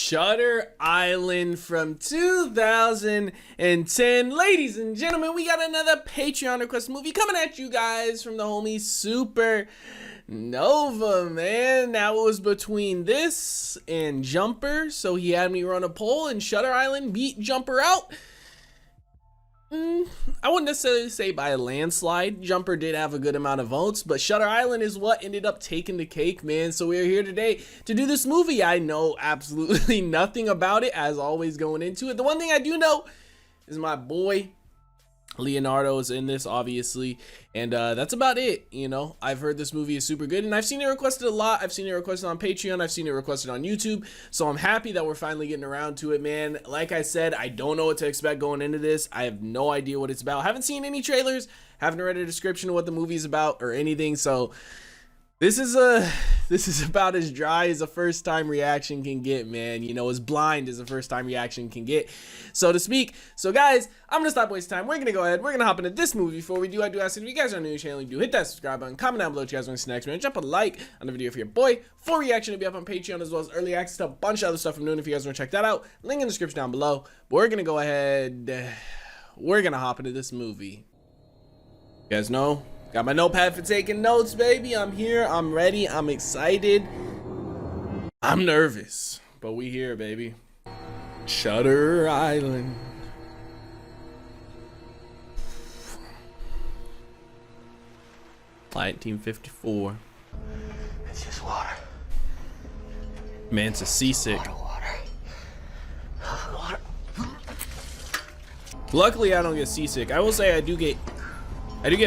Shutter Island from 2010. Ladies and gentlemen, we got another Patreon request movie coming at you guys from the homie Super Nova, man. Now it was between this and Jumper, so he had me run a poll, and Shutter Island beat Jumper out. I wouldn't necessarily say by a landslide. Jumper did have a good amount of votes, but Shutter Island is what ended up taking the cake, man. So we're here today to do this movie. I know absolutely nothing about it, as always, going into it. The one thing I do know is my boy Leonardo is in this, obviously, and that's about it. You know, I've heard this movie is super good, and I've seen it requested a lot. I've seen it requested on Patreon, I've seen it requested on YouTube, so I'm happy that we're finally getting around to it, man. Like I said, I don't know what to expect going into this. I have no idea what it's about. Haven't seen any trailers, haven't read a description of what the movie's about or anything, so this is about as dry as a first time reaction can get, man. You know, as blind as a first time reaction can get, so to speak. So guys, I'm gonna stop wasting time. We're gonna go ahead, we're gonna hop into this movie. Before we do, I do ask that if you guys are new to the channel, you do hit that subscribe button, comment down below what you guys want to see next, man. Drop a like on the video for your boy. Full reaction to be up on Patreon, as well as early access to a bunch of other stuff I'm doing if you guys want to check that out. Link in the description down below. But we're gonna go ahead, we're gonna hop into this movie. You guys know, got my notepad for taking notes, baby. I'm here, I'm ready, I'm excited, I'm nervous, but we here, baby. Shutter Island. Flight 1954. It's just water. Man's a seasick. Water. Luckily, I don't get seasick. I will say I do get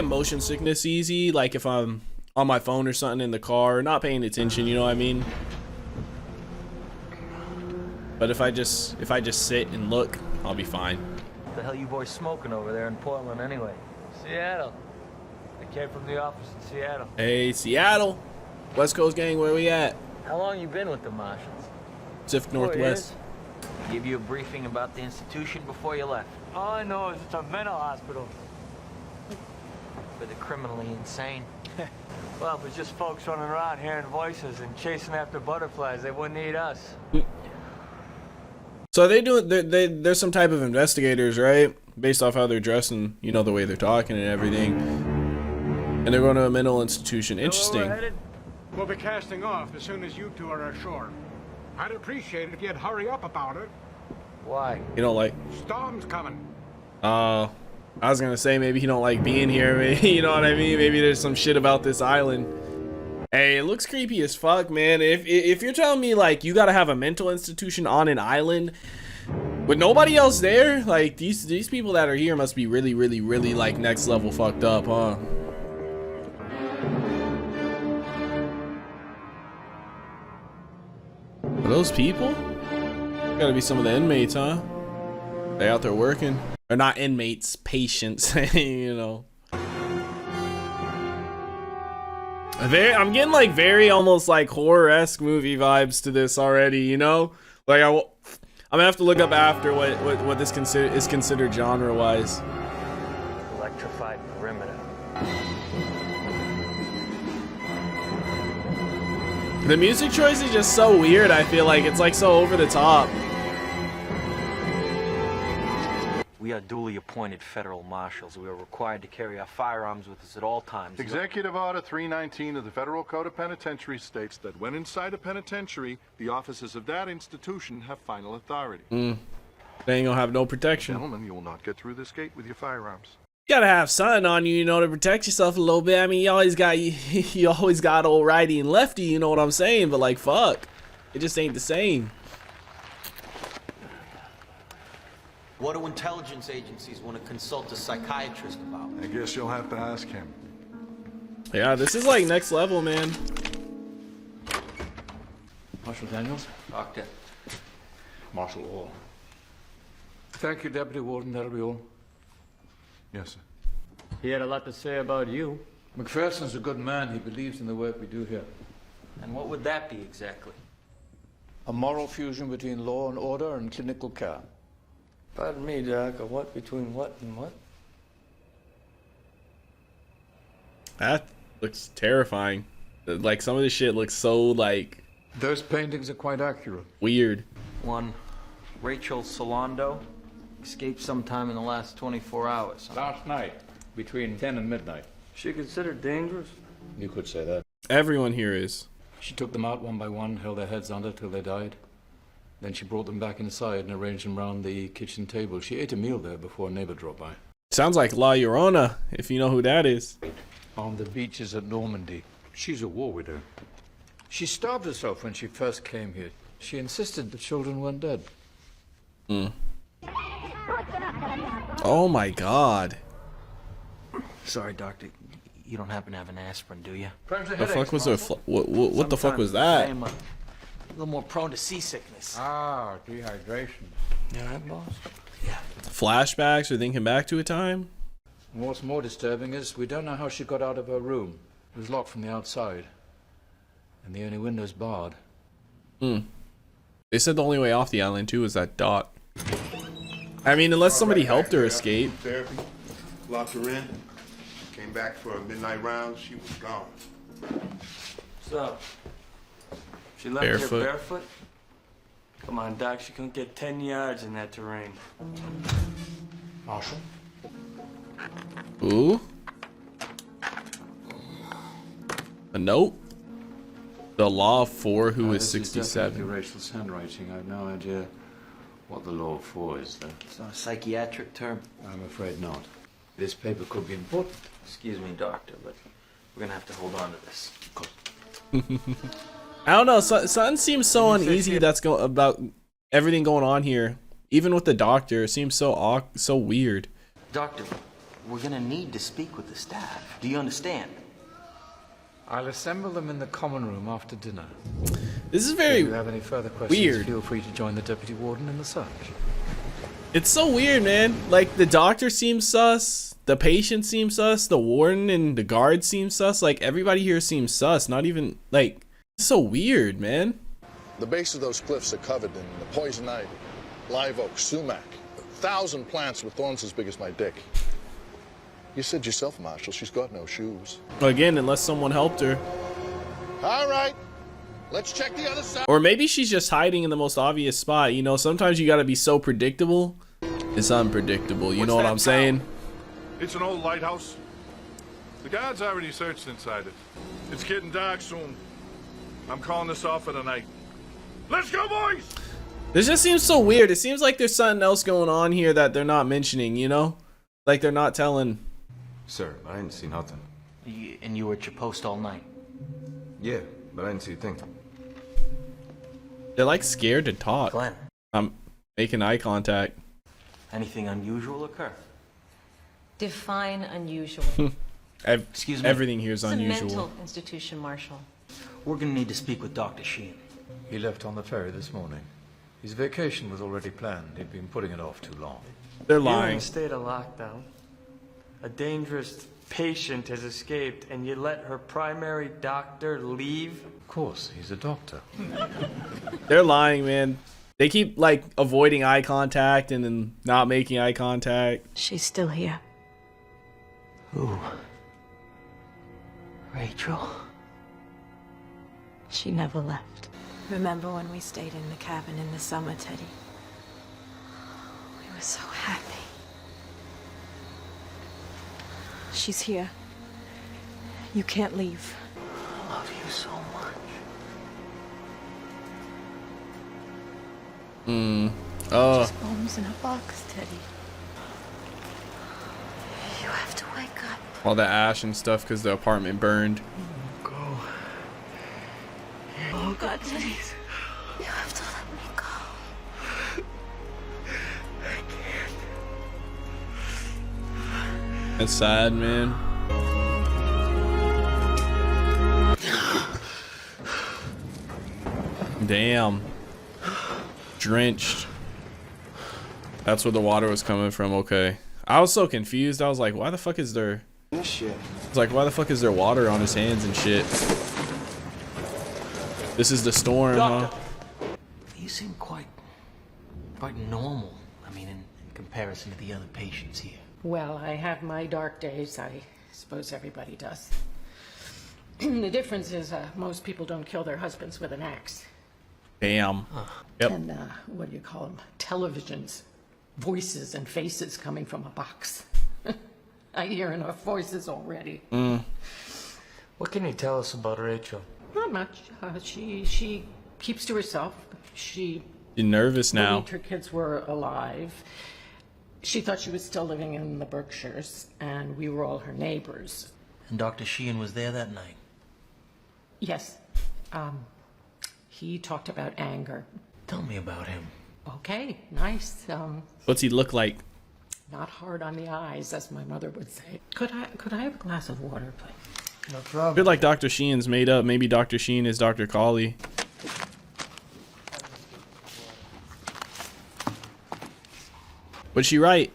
motion sickness easy, like if I'm on my phone or something in the car, not paying attention, you know what I mean? But if I just sit and look, I'll be fine. What the hell you boys smoking over there in Portland anyway? Seattle. I came from the office in Seattle. Hey, Seattle. West Coast gang, where we at? How long you been with the Marshals? Pacific Northwest. Give you a briefing about the institution before you left. All I know is it's a mental hospital. For the criminally insane. Well, if it's just folks running around hearing voices and chasing after butterflies, they wouldn't need us. So they're some type of investigators, right? Based off how they're dressed and, you know, the way they're talking and everything. And they're going to a mental institution. Interesting. We'll be casting off as soon as you two are ashore. I'd appreciate it if you'd hurry up about it. Why? You don't like... Storm's coming. I was gonna say maybe he don't like being here, maybe, you know what I mean? Maybe there's some shit about this island. Hey, it looks creepy as fuck, man. If you're telling me, like, you gotta have a mental institution on an island with nobody else there, like, these people that are here must be really, really, really, like, next level fucked up, huh? Are those people? Gotta be some of the inmates, huh? They out there working. They're not inmates, patients, you know. I'm getting like very almost like horror-esque movie vibes to this already, you know? Like I'm gonna have to look up after what this is considered genre-wise. Electrified perimeter. The music choice is just so weird, I feel like. It's like so over the top. We are duly appointed federal marshals. We are required to carry our firearms with us at all times. Executive Order 319 of the Federal Code of Penitentiary states that when inside a penitentiary, the officers of that institution have final authority. They ain't gonna have no protection. Gentlemen, you will not get through this gate with your firearms. You gotta have something on you, you know, to protect yourself a little bit. I mean, you always got old righty and lefty, you know what I'm saying? But like, fuck, it just ain't the same. What do intelligence agencies want to consult a psychiatrist about? I guess you'll have to ask him. Yeah, this is like next level, man. Marshal Daniels? Doctor. Marshal Orr. Thank you, Deputy Warden. That'll be all. Yes, sir. He had a lot to say about you. McPherson's a good man. He believes in the work we do here. And what would that be exactly? A moral fusion between law and order and clinical care. Pardon me, Doc. A what between what and what? That looks terrifying. Like, some of this shit looks so, like... Those paintings are quite accurate. Weird. One, Rachel Solando. Escaped sometime in the last 24 hours. Last night, between 10 and midnight. She considered dangerous? You could say that. Everyone here is. She took them out one by one, held their heads under till they died. Then she brought them back inside and arranged them round the kitchen table. She ate a meal there before a neighbor dropped by. Sounds like La Llorona, if you know who that is. On the beaches at Normandy. She's a war widow. She starved herself when she first came here. She insisted the children weren't dead. Oh my god. Sorry, Doctor. You don't happen to have an aspirin, do you? The fuck was what the fuck was that? I'm a little more prone to seasickness. Ah, dehydration. You alright, boss? Flashbacks or thinking back to a time? And what's more disturbing is we don't know how she got out of her room. It was locked from the outside. And the only window's barred. They said the only way off the island too was that dock. I mean, unless somebody helped her escape. Therapy. Locked her in. Came back for a midnight round. She was gone. So, she left Barefoot. here barefoot? Come on, Doc, she couldn't get 10 yards in that terrain. Marshal? Ooh. A note? The law of 4 who is This 67. definitely Rachel's handwriting. I have no idea what the law of 4 is, though. It's not a psychiatric term. I'm afraid not. This paper could be important. Excuse me, Doctor, but we're gonna have to hold on to this. I don't know. Something seems so uneasy that's about everything going on here. Even with the doctor, it seems so weird. Doctor, we're gonna need to speak with the staff. Do you understand? I'll assemble them in the common room after dinner. This is If very you have any further questions, weird. feel free to join the deputy warden in the search. It's so weird, man. Like, the doctor seems sus, the patient seems sus, the warden and the guard seem sus. Like, everybody here seems sus. Not even, like, it's so weird, man. The base of those cliffs are covered in the poison ivy, live oak, sumac, 1,000 plants with thorns as big as my dick. You said yourself, Marshal, she's got no shoes. Again, unless someone helped her. All right, let's check the other side. Or maybe she's just hiding in the most obvious spot. You know, sometimes you gotta be so predictable. It's unpredictable, you know what I'm saying? It's an old lighthouse. The guards already searched inside it. It's getting dark soon. I'm calling this off for the night. Let's go, boys! This just seems so weird. It seems like there's something else going on here that they're not mentioning, you know? Like they're not telling. Sir, I didn't see nothing. And you were at your post all night? Yeah, but I didn't see a thing. They're like scared to talk. Glenn, I'm making eye contact. anything unusual occur? Define unusual. Excuse me? Everything here is It's a unusual. mental institution, Marshal. We're gonna need to speak with Dr. Sheehan. He left on the ferry this morning. His vacation was already planned. He'd been putting it off too long. They're You're in lying. a state of lockdown. A dangerous patient has escaped, and you let her primary doctor leave? Of course, he's a doctor. They're lying, man. They keep like avoiding eye contact and then not making eye contact. She's still here. Who? Rachel? She never left. Remember when we stayed in the cabin in the summer, Teddy? We were so happy. She's here. You can't leave. I love you so much. Oh, Just bones in a box, Teddy. You have to wake up. all the ash and stuff because the apartment burned. Oh, God, Teddy. You have to let me go. That's sad, man. Damn. Drenched. That's where the water was coming from. Okay. I was so confused. I was like, why the fuck is there... This shit. I was like, why the fuck is there water on his hands and shit? This is the storm, huh? You seem quite normal. I mean, in comparison to the other patients here. Well, I have my dark days. I suppose everybody does. The difference is most people don't kill their husbands with an axe. Damn. Yep. And, what do you call them? Televisions. Voices and faces coming from a box. I hear enough voices already. What can you tell us about Rachel? Not much. She keeps to herself. She You're nervous now. believed her kids were alive. She thought she was still living in the Berkshires, and we were all her neighbors. And Dr. Sheehan was there that night? Yes. He talked about anger. Tell me about him. Okay, nice. What's he look like? Not hard on the eyes, as my mother would say. Could I have a glass of water, please? No I problem. feel like Dr. Sheehan's made up. Maybe Dr. Sheehan is Dr. Colley. What'd she write?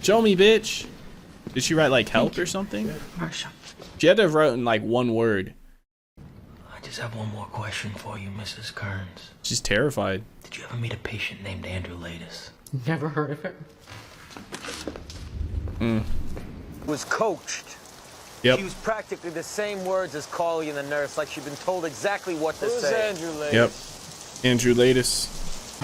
Show me, bitch. Did she write like help or something? Marshall. She had to have written like one word. I just have one more question for you, Mrs. Kearns. She's terrified. Did you ever meet a patient named Andrew Latis? Never heard of him. Was coached. Yep. She used practically the same words as Carly and the nurse, like she'd been told exactly what to say. Andrew Latis? Yep. Andrew Latis.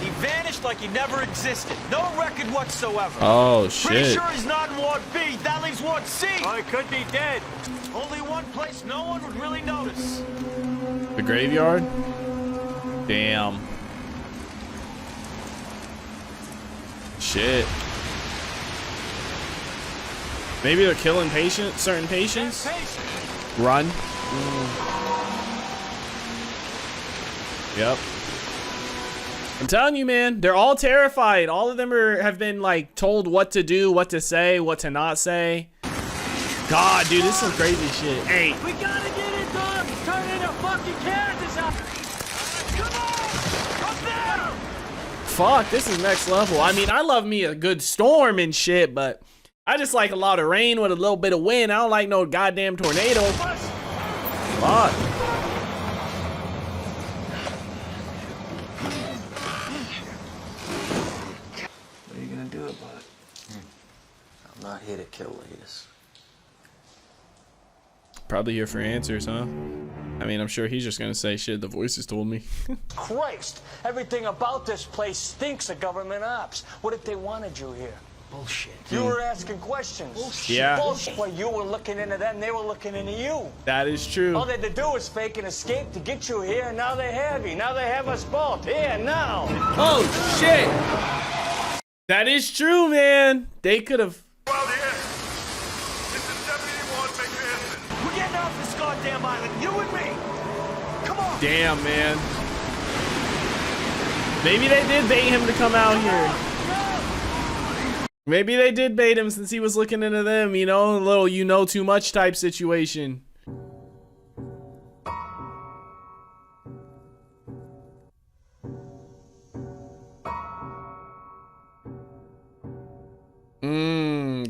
He vanished like he never existed. No record whatsoever. Oh Pretty shit. sure he's not in Ward B. That leaves Ward C. Oh, he could be dead. Only one place no one would really notice. The graveyard? Damn. Shit. Maybe they're killing certain patients? Run. Yep. I'm telling you, man, they're all terrified. All of them have been like told what to do, what to say, what to not say. God, dude, this is some crazy shit. Hey. We gotta get it done. Turn into fucking Kansas up. Come on. Up there. Fuck, this is next level. I mean, I love me a good storm and shit, but I just like a lot of rain with a little bit of wind. I don't like no goddamn tornado. Fuck. What are you gonna do about it? I'm not here to kill Latis. Probably here for answers, huh? I mean, I'm sure he's just gonna say, shit, the voices told me. Christ, everything about this place stinks of government ops. What if they wanted you here? Bullshit. You were asking questions. Bullshit. Yeah. Bullshit. Well, you were looking into them, they were looking into you. That is true. All they had to do was fake an escape to get you here, and now they have you. Now they have us both. Here, now. Oh, shit. That is true, man. They could have. Well, here. This is Deputy Ward McPherson. We're getting off this goddamn island, you and me. Come on. Damn, man. Maybe they did bait him to come out here. Maybe they did bait him since he was looking into them, you know, a little you know too much type situation.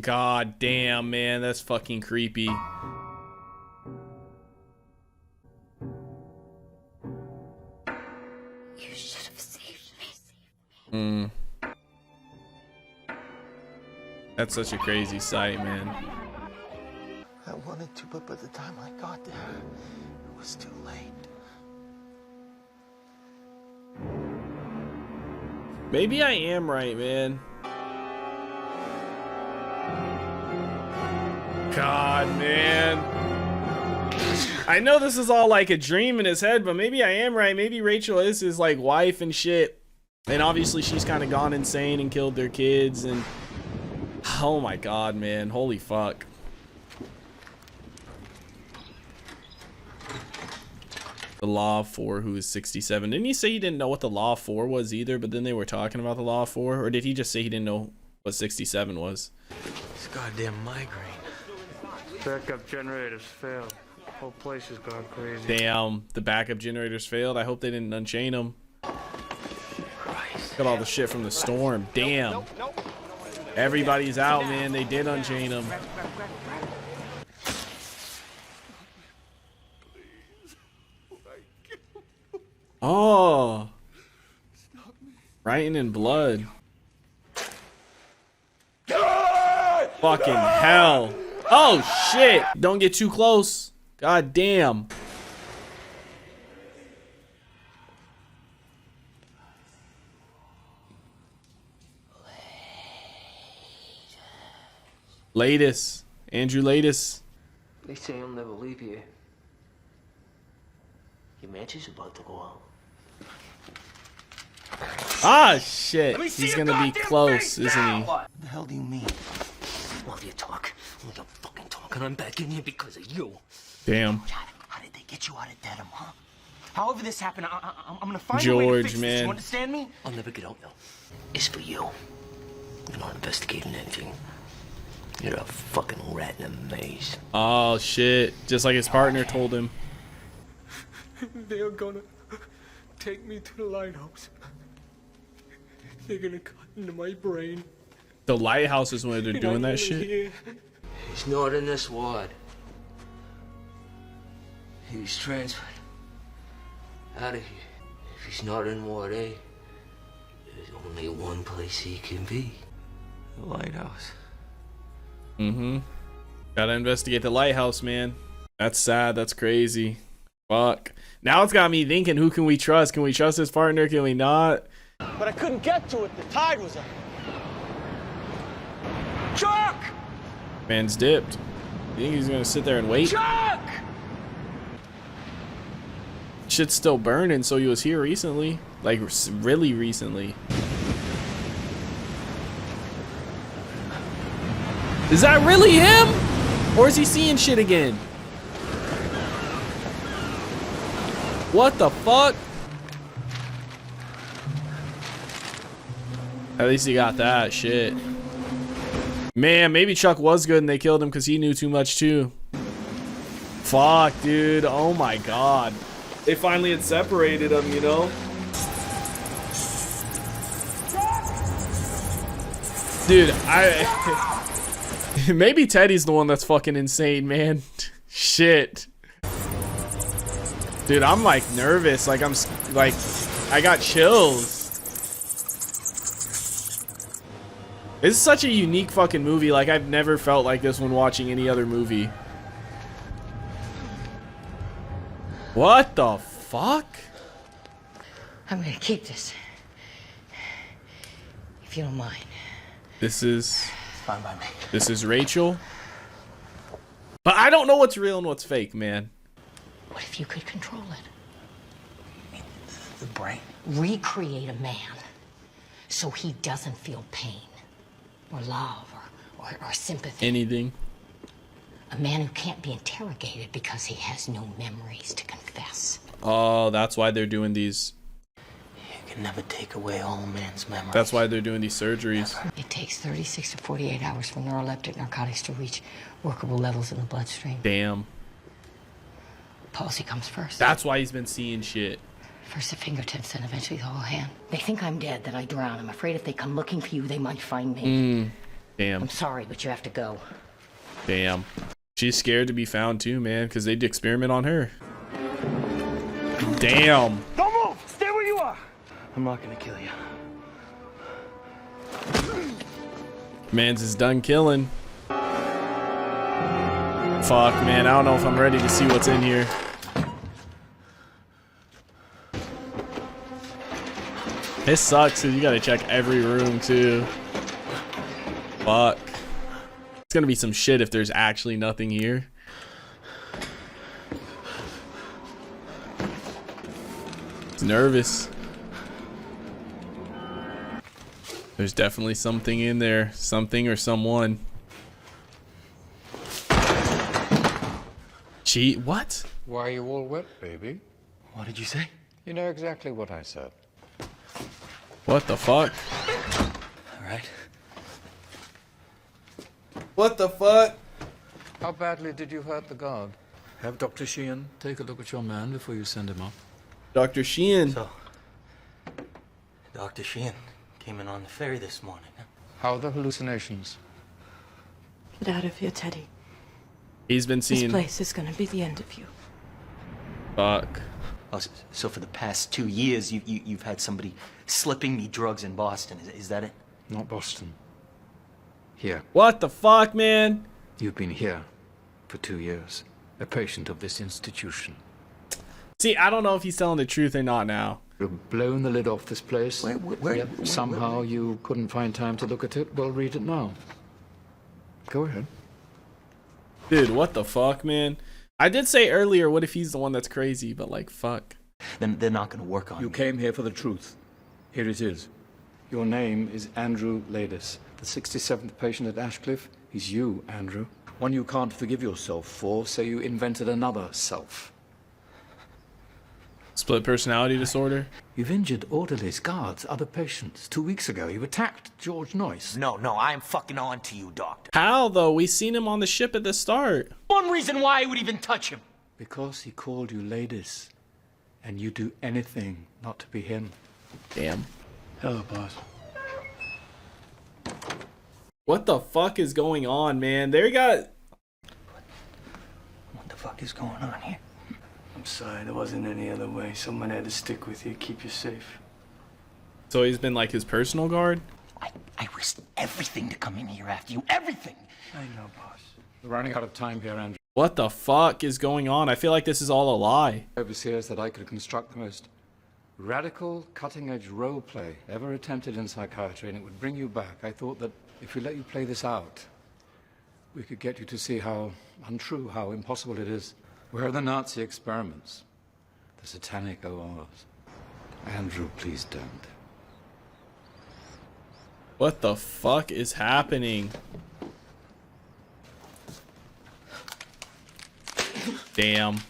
God damn, man, that's fucking creepy. You should have saved me. That's such a crazy sight, man. I wanted to, but by the time I got there, it was too late. Maybe I am right, man. God, man. I know this is all like a dream in his head, but maybe I am right. Maybe Rachel is his like wife and shit. And obviously she's kind of gone insane and killed their kids and oh my God, man. Holy fuck. The Law of 4 who is 67. Didn't he say he didn't know what the Law of 4 was either, but then they were talking about the Law of 4? Or did he just say he didn't know what 67 was? This goddamn migraine. Backup generators failed. The whole place has gone crazy. Damn, the backup generators failed. I hope they didn't unchain them. Christ. Got all the shit from the storm. Damn. Everybody's out, man. They did unchain them. Oh. Writing in blood. Fucking hell. Oh, shit. Don't get too close. God damn. Latest. Andrew Latest. They say he'll never leave here. Your match is about to go out. Ah, shit. He's gonna be close, isn't he? What the hell do you mean? Well, you talk. Well, you fucking talk, and I'm back in here because of you. Damn. How did they get you out of Dedham, huh? However this happened, I'm gonna find a way to fix George, this. man. You understand me? I'll never get out, though. It's for you. You're not investigating anything. You're a fucking rat in a maze. Oh, shit. Just like his partner told him. They're gonna take me to the lighthouse. They're gonna cut into my brain. The lighthouse is when they're doing that shit. He's not in this ward. He was transferred out of here. If he's not in Ward A, there's only one place he can be. The lighthouse. Mm-hmm. Gotta investigate the lighthouse, man. That's sad. That's crazy. Fuck. Now it's got me thinking, who can we trust? Can we trust his partner? Can we not? But I couldn't get to it. The tide was up. Chuck! Man's dipped. You think he's gonna sit there and wait? Chuck! Shit's still burning, so he was here recently. Like, really recently. Is that really him? Or is he seeing shit again? What the fuck? At least he got that shit. Man, maybe Chuck was good and they killed him because he knew too much too. Fuck, dude. Oh my god. They finally had separated them, you know? Dude, maybe Teddy's the one that's fucking insane, man. Shit. Dude, I'm like nervous. Like I'm like, I got chills. This is such a unique fucking movie. Like I've never felt like this when watching any other movie. What the fuck? I'm gonna keep this. If you don't mind. This is... Fine by me. This is Rachel. But I don't know what's real and what's fake, man. What if you could control it? The brain. Recreate a man so he doesn't feel pain or love or sympathy. Anything. A man who can't be interrogated because he has no memories to confess. Oh, that's why they're doing these. You can never take away all a man's memories. That's why they're doing these surgeries. It takes 36 to 48 hours for neuroleptic narcotics to reach workable levels in the bloodstream. Damn. Palsy comes first. That's why he's been seeing shit. First the fingertips and eventually the whole hand. They think I'm dead, that I drown. I'm afraid if they come looking for you, they might find me. Damn. I'm sorry, but you have to go. Damn. She's scared to be found too, man, because they'd experiment on her. Damn. Don't move! Stay where you are! I'm not gonna kill you. Man's is done killing. Fuck, man. I don't know if I'm ready to see what's in here. This sucks because you gotta check every room too. Fuck. It's gonna be some shit if there's actually nothing here. It's nervous. There's definitely something in there. Something or someone. Gee, what? Why are you all wet, baby? What did you say? You know exactly what I said. What the fuck? All right. What the fuck? How badly did you hurt the guard? Have Dr. Sheehan take a look at your man before you send him off. Dr. Sheehan. So, Dr. Sheehan came in on the ferry this morning. Huh? How are the hallucinations? Get out of here, Teddy. He's been This seeing. place is gonna be the end of you. Fuck. Oh, so for the past 2 years, you've had somebody slipping me drugs in Boston. Is that it? Not Boston. Here. What the fuck, man? You've been here for 2 years. A patient of this institution. See, I don't know if he's telling the truth or not now. You've blown the lid off this place. Where Yet somehow you couldn't find time to look at it. Well, read it now. Go ahead. Dude, what the fuck, man? I did say earlier, what if he's the one that's crazy, but like, fuck. Then they're not going to work on You me. came here for the truth. Here it is. Your name is Andrew Ladis, the 67th patient at Ashcliffe. He's you, Andrew. One you can't forgive yourself for, so you invented another self. Split personality disorder? You've injured orderlies, guards, other patients. 2 weeks ago, you attacked George Noyce. No, I'm fucking on to you, Doctor. How, though? We seen him on the ship at the start. One reason why I would even touch him. Because he called you Ladis. And you'd do anything not to be him. Damn. Hello, boss. What the fuck is going on, man? There you got... What the fuck is going on here? I'm sorry, there wasn't any other way. Someone had to stick with you, keep you safe. So he's been like his personal guard? I risked everything to come in here after you. Everything! I know, boss. We're running out of time here, Andrew. What the fuck is going on? I feel like this is all a lie. Overseers that I could construct the most radical, cutting-edge role play ever attempted in psychiatry, and it would bring you back. I thought that if we let you play this out, we could get you to see how untrue, how impossible it is. Where are the Nazi experiments? The satanic ORs? Andrew, please don't. What the fuck is happening? Damn.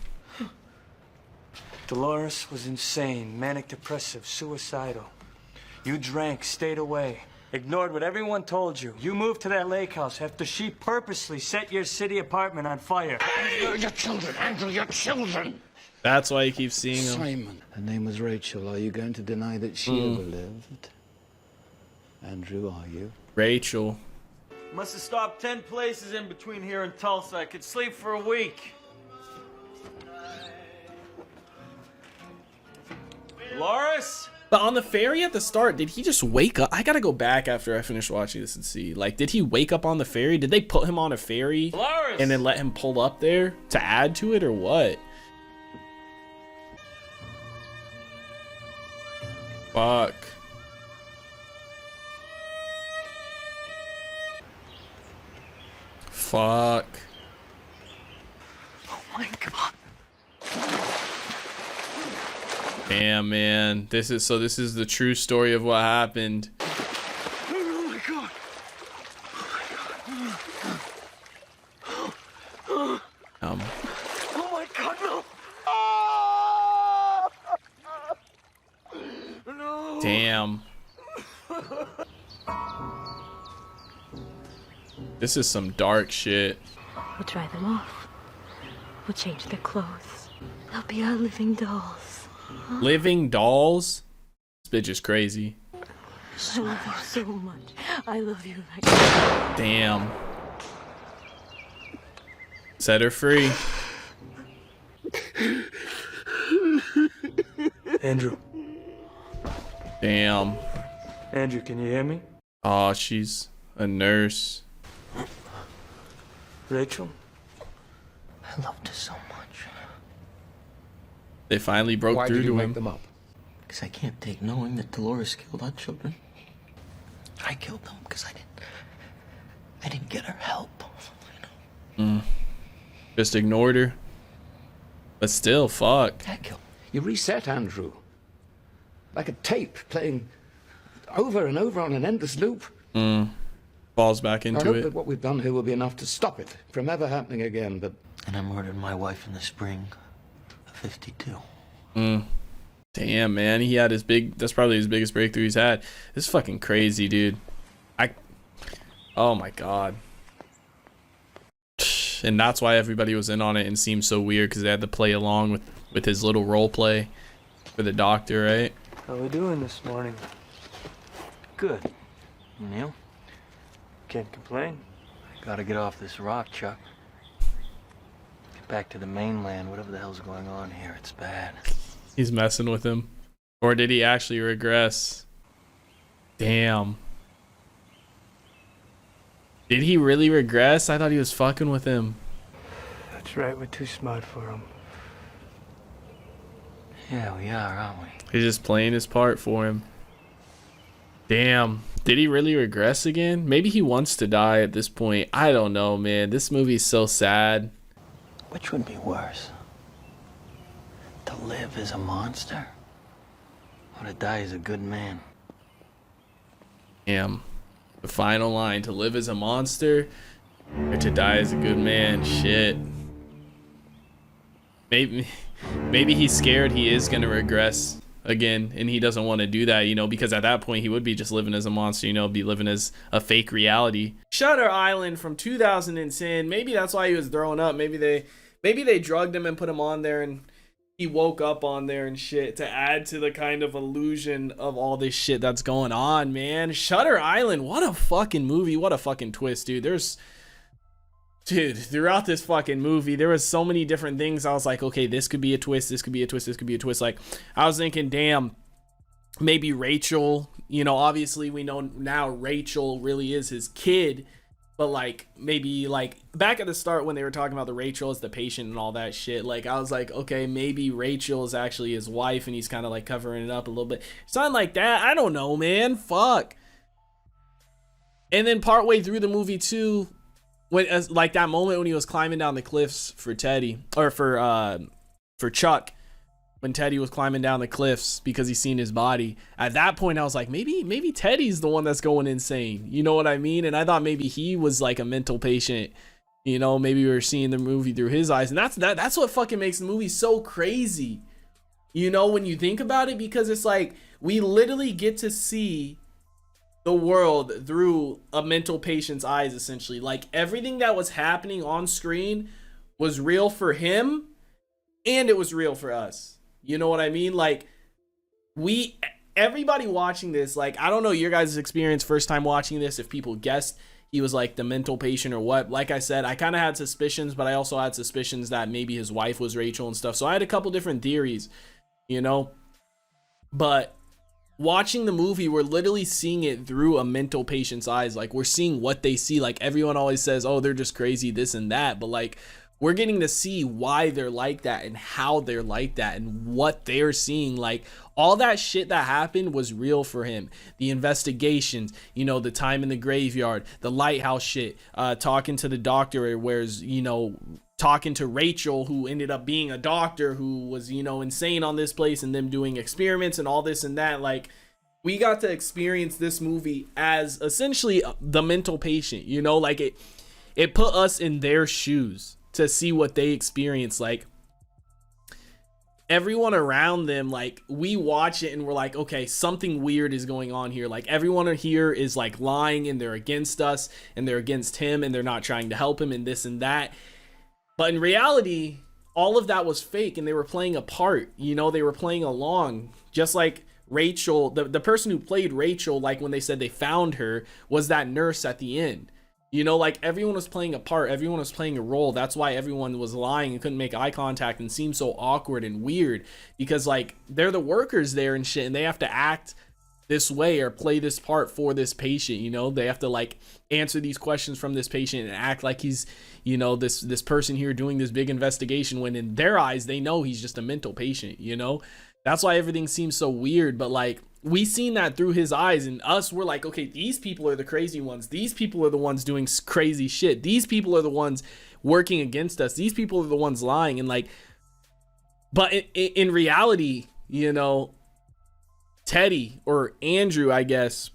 Dolores was insane, manic depressive, suicidal. You drank, stayed away, ignored what everyone told you. You moved to that lake house after she purposely set your city apartment on fire. Your children, Andrew, your children. That's why you keep seeing him. Simon. Her name was Rachel. Are you going to deny that she ever lived? Andrew, are you? Rachel. Must have stopped 10 places in between here and Tulsa. I could sleep for a week. Dolores? But on the ferry at the start, did he just wake up? I gotta go back after I finish watching this and see. Like, did he wake up on the ferry? Did they put him on a ferry Dolores! and then let him pull up there to add to it, or what? Fuck. Fuck. Oh my God. Damn, man. This is the true story of what happened. Oh my God. Oh my God, no. No. Damn. This is some dark shit. We'll dry them off. We'll change their clothes. They'll be our living dolls. Huh? Living dolls? This bitch is crazy. I love you so much. I love you right now. Damn. Set her free. Andrew. Damn. Andrew, can you hear me? Oh, she's a nurse. Rachel? I loved her so much. They finally broke Why through did you to make him. them up? Because I can't take knowing that Dolores killed our children. I killed them because I didn't get her help. Just ignored her. But still, fuck. You reset, Andrew. Like a tape playing over and over on an endless loop. Falls back I into hope it. that what we've done here will be enough to stop it from ever happening again, but... And I murdered my wife in the spring of '52. Damn, man. He had his that's probably his biggest breakthrough he's had. This is fucking crazy, dude. Oh my God. And that's why everybody was in on it and seemed so weird, because they had to play along with his little role play for the doctor, right? How we doing this morning? Good. Neil? Can't complain. Gotta get off this rock, Chuck. Get back to the mainland. Whatever the hell's going on here, it's bad. He's messing with him. Or did he actually regress? Damn. Did he really regress? I thought he was fucking with him. That's right, we're too smart for him. Yeah, we are, aren't we? He's just playing his part for him. Damn. Did he really regress again? Maybe he wants to die at this point. I don't know, man. This movie's so sad. Which would be worse? To live as a monster? Or to die as a good man? Damn. The final line, to live as a monster or to die as a good man. Shit. Maybe he's scared he is gonna regress again, and he doesn't want to do that, you know, because at that point he would be just living as a monster, you know, be living as a fake reality. Shutter Island from 2010. Maybe that's why he was throwing up. Maybe they drugged him and put him on there, and he woke up on there and shit to add to the kind of illusion of all this shit that's going on, man. Shutter Island, what a fucking movie. What a fucking twist, dude. Dude, throughout this fucking movie, there was so many different things. I was like, okay, this could be a twist, this could be a twist, this could be a twist. Like, I was thinking, damn, maybe Rachel, you know, obviously we know now Rachel really is his kid, but like, maybe like back at the start when they were talking about the Rachel as the patient and all that shit, like I was like, okay, maybe Rachel is actually his wife and he's kind of like covering it up a little bit. Something like that. I don't know, man. Fuck. And then partway through the movie too, when like that moment when he was climbing down the cliffs for Teddy, or for Chuck, when Teddy was climbing down the cliffs because he's seen his body. At that point I was like, maybe Teddy's the one that's going insane, you know what I mean? And I thought maybe he was like a mental patient, you know, maybe we were seeing the movie through his eyes. And that's what fucking makes the movie so crazy, you know, when you think about it, because it's like we literally get to see the world through a mental patient's eyes, essentially. Like everything that was happening on screen was real for him and it was real for us, you know what I mean? Like everybody watching this, like I don't know your guys' experience first time watching this, if people guessed he was like the mental patient or what. Like I said, I kind of had suspicions, but I also had suspicions that maybe his wife was Rachel and stuff, so I had a couple different theories, you know. But watching the movie, we're literally seeing it through a mental patient's eyes. Like we're seeing what they see. Like everyone always says, oh, they're just crazy, this and that, but like we're getting to see why they're like that and how they're like that and what they're seeing. Like all that shit that happened was real for him. The investigations, you know, the time in the graveyard, the lighthouse shit, talking to the doctor, whereas, you know, talking to Rachel, who ended up being a doctor who was, you know, insane on this place, and them doing experiments and all this and that. Like we got to experience this movie as essentially the mental patient, you know, like it put us in their shoes to see what they experience. Like everyone around them, like we watch it and we're like, okay, something weird is going on here. Like everyone here is like lying and they're against us and they're against him and they're not trying to help him and this and that. But in reality, all of that was fake and they were playing a part, you know, they were playing along. Just like Rachel, the person who played Rachel, like when they said they found her, was that nurse at the end. You know, like everyone was playing a part, everyone was playing a role. That's why everyone was lying and couldn't make eye contact and seemed so awkward and weird, because like they're the workers there and shit, and they have to act this way or play this part for this patient, you know. They have to like answer these questions from this patient and act like he's, you know, this person here doing this big investigation, when in their eyes they know he's just a mental patient, you know. That's why everything seems so weird. But like we seen that through his eyes, and us, we're like, okay, these people are the crazy ones, these people are the ones doing crazy shit, these people are the ones working against us, these people are the ones lying. And like, but in reality, you know, Teddy, or Andrew, I guess,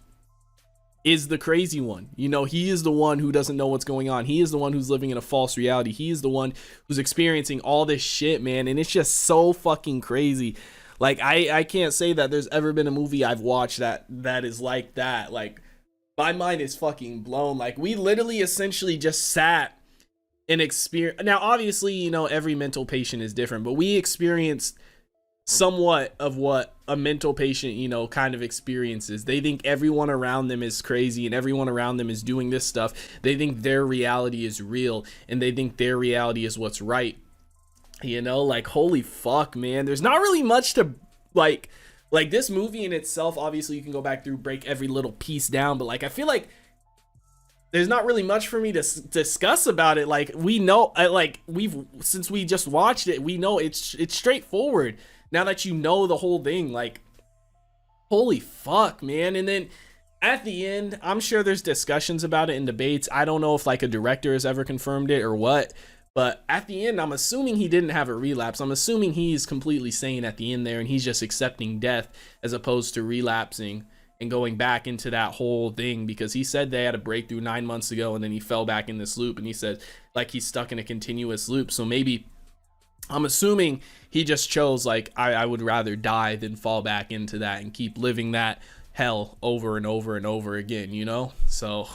is the crazy one. You know, he is the one who doesn't know what's going on. He is the one who's living in a false reality. He is the one who's experiencing all this shit, man. And it's just so fucking crazy. Like, I can't say that there's ever been a movie I've watched that is like that. Like, my mind is fucking blown. Like, we literally essentially just sat and experienced. Now, obviously, you know, every mental patient is different, but we experienced somewhat of what a mental patient, you know, kind of experiences. They think everyone around them is crazy and everyone around them is doing this stuff. They think their reality is real and they think their reality is what's right. You know, like, holy fuck, man. There's not really much to like this movie in itself. Obviously, you can go back through, break every little piece down, but like, I feel like there's not really much for me to discuss about it. Like, we know, like, since we just watched it, we know it's straightforward. Now that you know the whole thing, like, holy fuck, man. And then at the end, I'm sure there's discussions about it in debates. I don't know if like a director has ever confirmed it or what, but at the end, I'm assuming he didn't have a relapse. I'm assuming he's completely sane at the end there, and he's just accepting death as opposed to relapsing and going back into that whole thing, because he said they had a breakthrough 9 months ago and then he fell back in this loop, and he said like he's stuck in a continuous loop. So maybe, I'm assuming he just chose like, I would rather die than fall back into that and keep living that hell over and over and over again, you know? So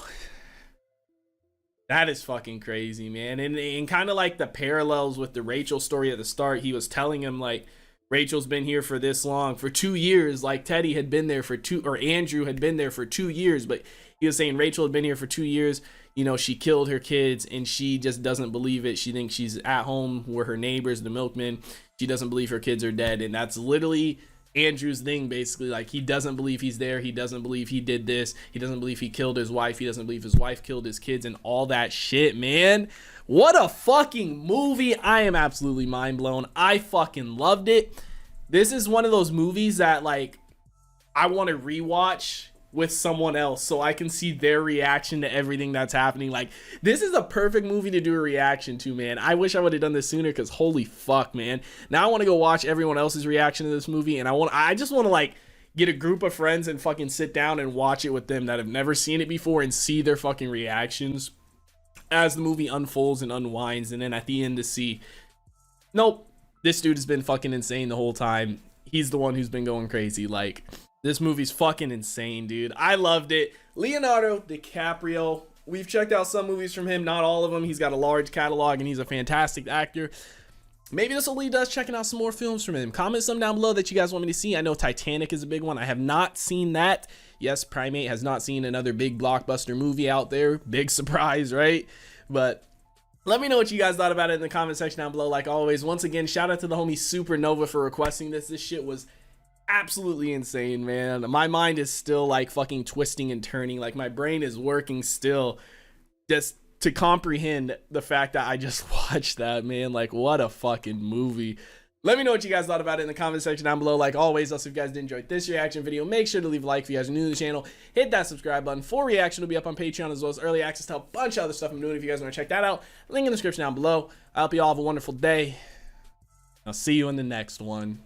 that is fucking crazy, man. And kind of like the parallels with the Rachel story at the start, he was telling him like, Rachel's been here for this long, for 2 years, like Teddy had been there for Andrew had been there for 2 years, but he was saying Rachel had been here for 2 years. You know, she killed her kids and she just doesn't believe it. She thinks she's at home where her neighbors, the milkmen. She doesn't believe her kids are dead. And that's literally Andrew's thing, basically. Like, he doesn't believe he's there. He doesn't believe he did this. He doesn't believe he killed his wife. He doesn't believe his wife killed his kids and all that shit, man. What a fucking movie. I am absolutely mind blown. I fucking loved it. This is one of those movies that like I want to rewatch with someone else so I can see their reaction to everything that's happening. Like, this is a perfect movie to do a reaction to, man. I wish I would have done this sooner, because holy fuck, man. Now I want to go watch everyone else's reaction to this movie, and I just want to like get a group of friends and fucking sit down and watch it with them that have never seen it before and see their fucking reactions as the movie unfolds and unwinds, and then at the end to see, nope, this dude has been fucking insane the whole time. He's the one who's been going crazy. Like, this movie's fucking insane, dude. I loved it. Leonardo DiCaprio. We've checked out some movies from him, not all of them. He's got a large catalog and he's a fantastic actor. Maybe this will lead us checking out some more films from him. Comment some down below that you guys want me to see. I know Titanic is a big one. I have not seen that. Yes, Primate has not seen another big blockbuster movie out there. Big surprise, right? But let me know what you guys thought about it in the comment section down below. Like always, once again, shout out to the homie Supernova for requesting this. This shit was absolutely insane, man. My mind is still like fucking twisting and turning. Like, my brain is working still just to comprehend the fact that I just watched that, man. Like, what a fucking movie. Let me know what you guys thought about it in the comment section down below. Like always, also, if you guys did enjoy this reaction video, make sure to leave a like. If you guys are new to the channel, hit that subscribe button. Full reaction will be up on Patreon, as well as early access to a bunch of other stuff I'm doing. If you guys want to check that out, link in the description down below. I hope you all have a wonderful day. I'll see you in the next one.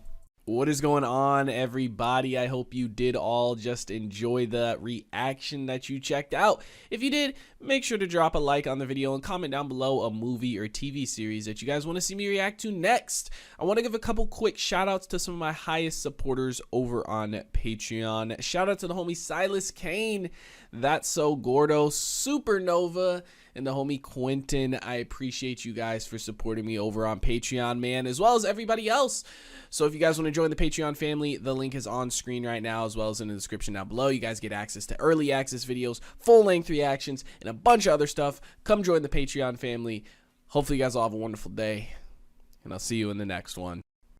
What is going on, everybody? I hope you did all just enjoy the reaction that you checked out. If you did, make sure to drop a like on the video and comment down below a movie or TV series that you guys want to see me react to next. I want to give a couple quick shout outs to some of my highest supporters over on Patreon. Shout out to the homie Silas Kane, That's So Gordo, Supernova, and the homie Quentin. I appreciate you guys for supporting me over on Patreon, man, as well as everybody else. So if you guys want to join the Patreon family, the link is on screen right now, as well as in the description down below. You guys get access to early access videos, full-length reactions, and a bunch of other stuff. Come join the Patreon family. Hopefully you guys all have a wonderful day, and I'll see you in the next one.